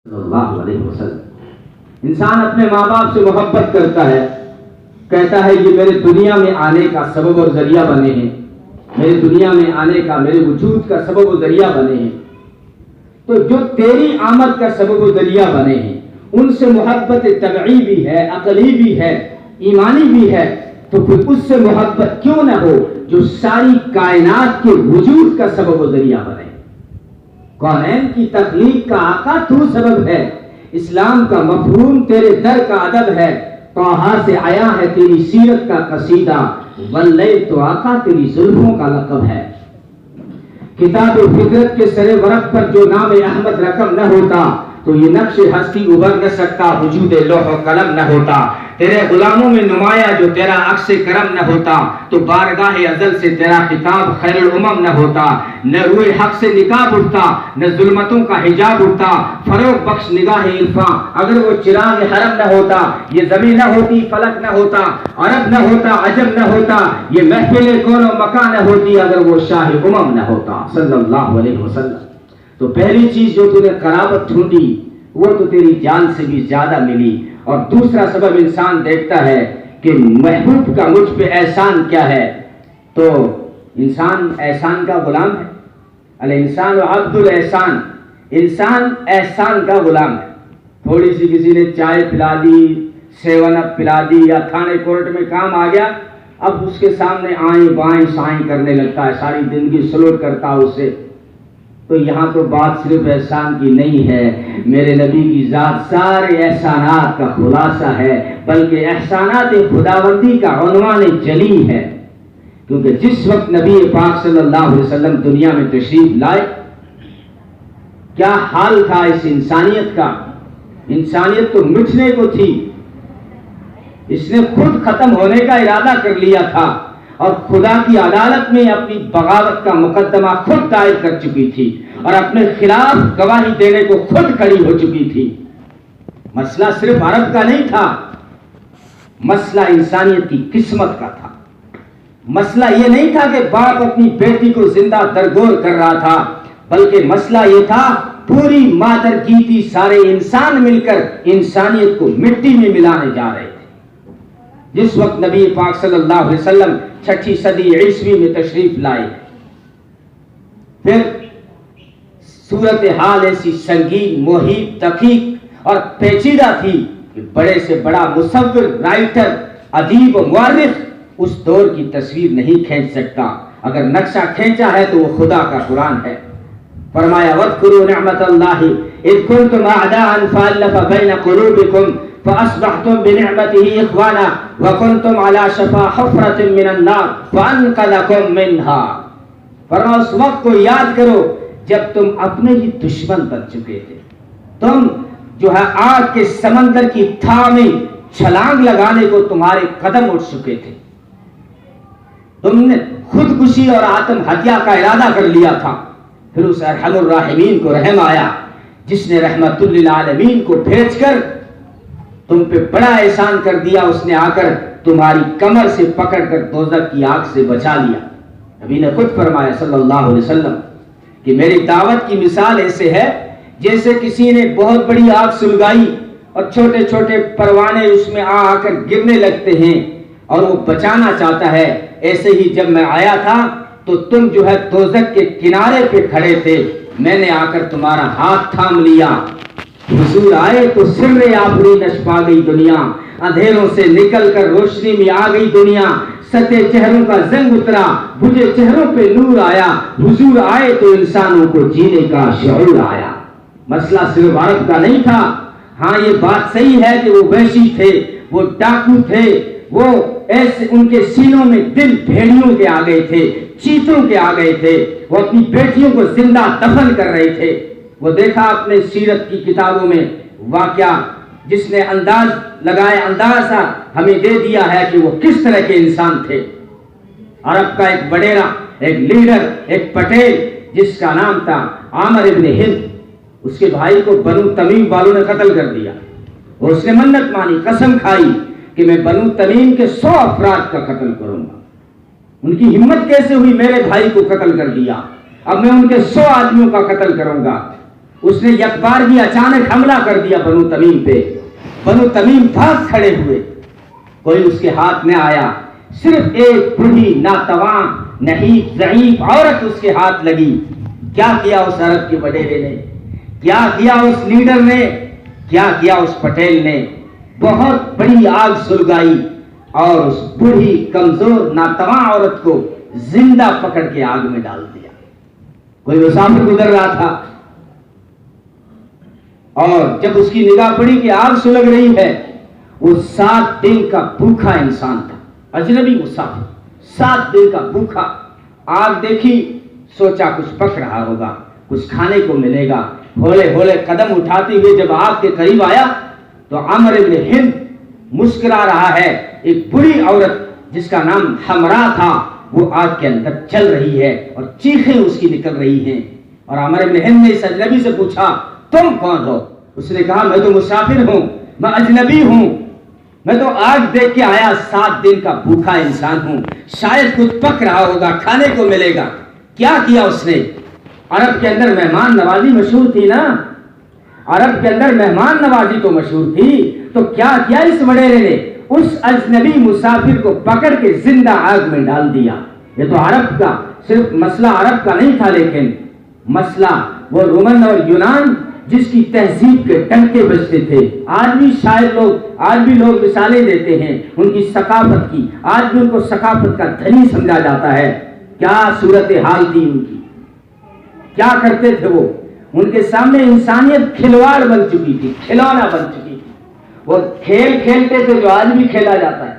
صلی اللہ علیہ وسلم۔ انسان اپنے ماں باپ سے محبت کرتا ہے، کہتا ہے یہ میرے دنیا میں آنے کا سبب اور ذریعہ بنے ہیں، میرے دنیا میں آنے کا، میرے وجود کا سبب و ذریعہ بنے ہیں۔ تو جو تیری آمد کا سبب و ذریعہ بنے ہیں ان سے محبت طبعی بھی ہے، عقلی بھی ہے، ایمانی بھی ہے، تو پھر اس سے محبت کیوں نہ ہو جو ساری کائنات کے وجود کا سبب و ذریعہ بنے۔ کونین کی تخلیق کا آقا تو سبب ہے، اسلام کا مفہوم تیرے در کا ادب ہے، طٰہٰ سے آیا ہے تیری سیرت کا قصیدہ، واللیل تو آقا تیری زلفوں کا لقب ہے۔ کتاب فطرت کے سرے ورق پر جو نام احمد رقم نہ ہوتا تو یہ نقش ہستی ابھر نہ سکتا، وجود لوح و قلم نہ ہوتا۔ تیرے غلاموں میں نمایاں جو تیرا عکس کرم نہ ہوتا تو بارگاہ ازل سے تیرا خطاب خیر الامم نہ ہوتا۔ نہ روئے حق سے نقاب اٹھتا، نہ ظلمتوں کا حجاب اٹھتا، فروغ بخش نگاہ عرفاں اگر وہ چراغ حرم نہ ہوتا، یہ زمین نہ ہوتی، فلک نہ ہوتا، عرب نہ ہوتا، عجم نہ ہوتا، یہ محفل کون و مکان نہ ہوتی اگر وہ شاہ امم نہ ہوتا صلی اللہ علیہ وسلم۔ تو پہلی چیز جو تو نے قرابت ڈھونڈی وہ تو تیری جان سے بھی زیادہ ملی، اور دوسرا سبب انسان دیکھتا ہے کہ محبوب کا مجھ پہ احسان کیا ہے، تو انسان احسان کا غلام ہے۔ الانسان عبد الاحسان، انسان احسان کا غلام ہے۔ تھوڑی سی کسی نے چائے پلا دی، سیون اپ پلا دی، یا تھانے کورٹ میں کام آ گیا، اب اس کے سامنے آئیں بائیں سائیں کرنے لگتا ہے، ساری زندگی سلوٹ کرتا ہے اسے۔ تو یہاں تو بات صرف احسان کی نہیں ہے، میرے نبی کی ذات سارے احسانات کا خلاصہ ہے، بلکہ احسانات خداوندی کا عنوان جلی ہے۔ کیونکہ جس وقت نبی پاک صلی اللہ علیہ وسلم دنیا میں تشریف لائے، کیا حال تھا اس انسانیت کا؟ انسانیت تو مٹنے کو تھی، اس نے خود ختم ہونے کا ارادہ کر لیا تھا، اور خدا کی عدالت میں اپنی بغاوت کا مقدمہ خود دائر کر چکی تھی، اور اپنے خلاف گواہی دینے کو خود کھڑی ہو چکی تھی۔ مسئلہ صرف عرب کا نہیں تھا، مسئلہ انسانیت کی قسمت کا تھا۔ مسئلہ یہ نہیں تھا کہ باپ اپنی بیٹی کو زندہ درگور کر رہا تھا، بلکہ مسئلہ یہ تھا پوری مادر گیتی سارے انسان مل کر انسانیت کو مٹی میں ملانے جا رہے تھے۔ جس وقت نبی پاک صلی اللہ علیہ وسلم 6 صدی عیسوی میں تشریف لائے، پھر صورتحال ایسی سنگین، محیط، دقیق اور پیچیدہ تھی کہ بڑے سے بڑا مصور، رائٹر، ادیب و مورخ اس دور کی تصویر نہیں کھینچ سکتا۔ اگر نقشہ کھینچا ہے تو وہ خدا کا قرآن ہے۔ فرمایا وَاذْكُرُوا نِعْمَةَ اللَّهِ إِذْ كُنْتُمْ أَعْدَاءً فَأَلَّفَ بَيْنَ قُلُوبِكُمْ فَأَصْبَحْتُمْ بِنِعْمَتِهِ إِخْوَانًا وَكُنْتُمْ عَلَى شَفَا حُفْرَةٍ مِّنَ النَّارِ فَأَنْقَذَكُم مِّنْهَا۔ فرمایا اس وقت کو یاد کرو جب تم اپنے ہی دشمن بن چکے تھے، تم جو ہے آگ کے سمندر کی تھا میں چھلانگ لگانے کو تمہارے قدم اٹھ چکے تھے، تم نے خودکشی اور آتم ہتیا کا ارادہ کر لیا تھا۔ پھر اس ارحم الراحمین کو رحم آیا جس نے رحمت للعالمین کو بھیج کر تم پہ بڑا احسان کر دیا، اس نے آ کر تمہاری کمر سے پکڑ کر دوزخ کی آگ سے بچا لیا۔ نبی نے خود فرمایا صلی اللہ علیہ وسلم کہ میری دعوت کی مثال ایسے ہے جیسے کسی نے بہت بڑی آگ سلگائی اور چھوٹے چھوٹے پروانے اس میں آ کر گرنے لگتے ہیں اور وہ بچانا چاہتا ہے۔ ایسے ہی جب میں آیا تھا تو تم جو ہے دوزخ کے کنارے پہ کھڑے تھے، میں نے آ کر تمہارا ہاتھ تھام لیا، حضور آئے تو سر آفری نش پا گئی دنیا، اندھیروں سے نکل کر روشنی میں آ گئی دنیا، ستے چہروں کا زنگ اترا، بجھے چہروں پہ نور آیا، حضور آئے تو انسانوں کو جینے کا شعور آیا۔ مسئلہ صرف عرب کا نہیں تھا۔ ہاں یہ بات صحیح ہے کہ وہ وحشی تھے، وہ ڈاکو تھے، وہ ایسے ان کے سینوں میں دل بھیڑیوں کے آ گئے تھے، چیتوں کے آ گئے تھے، وہ اپنی بیٹیوں کو زندہ دفن کر رہے تھے۔ وہ دیکھا اپنے سیرت کی کتابوں میں واقعہ، جس نے انداز لگائے، اندازہ ہمیں دے دیا ہے کہ وہ کس طرح کے انسان تھے۔ عرب کا ایک وڈیرا، ایک لیڈر، ایک پٹیل جس کا نام تھا عامر ابن ہند، اس کے بھائی کو بنو تمیم والوں نے قتل کر دیا، اور اس نے منت مانی، قسم کھائی کہ میں بنو تمیم کے 100 افراد کا قتل کروں گا۔ ان کی ہمت کیسے ہوئی میرے بھائی کو قتل کر دیا، اب میں ان کے 100 آدمیوں کا قتل کروں گا۔ اس نے یک بار بھی اچانک حملہ کر دیا بنو تمیم پہ. بنو تمیم بھاگ کھڑے ہوئے, کوئی اس کے ہاتھ میں آیا, صرف ایک بوڑھی ناتواں نحیف ضعیف عورت اس کے ہاتھ لگی. کیا کیا اس عرب کے وڈیرے نے, کیا کیا اس لیڈر نے, کیا کیا اس پٹیل نے؟ بہت بڑی آگ سلگائی اور اس بوڑھی کمزور ناتواں عورت کو زندہ پکڑ کے آگ میں ڈال دیا. کوئی مسافر گزر رہا تھا اور جب اس کی نگاہ پڑی کہ آگ سلگ رہی ہے, وہ 7 دن کا بھوکا انسان تھا, اجنبی مسافر, 7 دن کا بھوکا. آگ دیکھی, سوچا کچھ پک رہا ہوگا, کچھ کھانے کو ملے گا. ہولے ہولے قدم اٹھاتے ہوئے جب آگ کے قریب آیا تو عمرو بن ہند مسکرا رہا ہے. ایک بڑی عورت جس کا نام حمرا تھا وہ آگ کے اندر چل رہی ہے اور چیخیں اس کی نکل رہی ہیں. اور عمرو بن ہند نے اس اجنبی سے پوچھا, تم کون ہو؟ اس نے کہا, میں تو مسافر ہوں, میں اجنبی ہوں, میں تو آگ دیکھ کے آیا, 7 دن کا بھوکا انسان ہوں, شاید کچھ پک رہا ہوگا, کھانے کو ملے گا. کیا کیا اس نے؟ عرب کے اندر مہمان نوازی مشہور تھی نا, عرب کے اندر مہمان نوازی تو مشہور تھی. تو کیا کیا اس وڈیرے نے؟ اس اجنبی مسافر کو پکڑ کے زندہ آگ میں ڈال دیا. یہ تو عرب کا, صرف مسئلہ عرب کا نہیں تھا, لیکن مسئلہ وہ رومن اور یونان جس کی تہذیب کے ڈنکے بجتے تھے. آج بھی شاعر لوگ, آج بھی لوگ مثالیں دیتے ہیں ان کی ثقافت کی, آج بھی ان کو ثقافت کا دھنی سمجھا جاتا ہے. کیا صورتحال تھی ان کی, کیا کرتے تھے وہ؟ ان کے سامنے انسانیت کھلواڑ بن چکی تھی, کھلونا بن چکی تھی. وہ کھیل کھیلتے تھے جو آج بھی کھیلا جاتا ہے.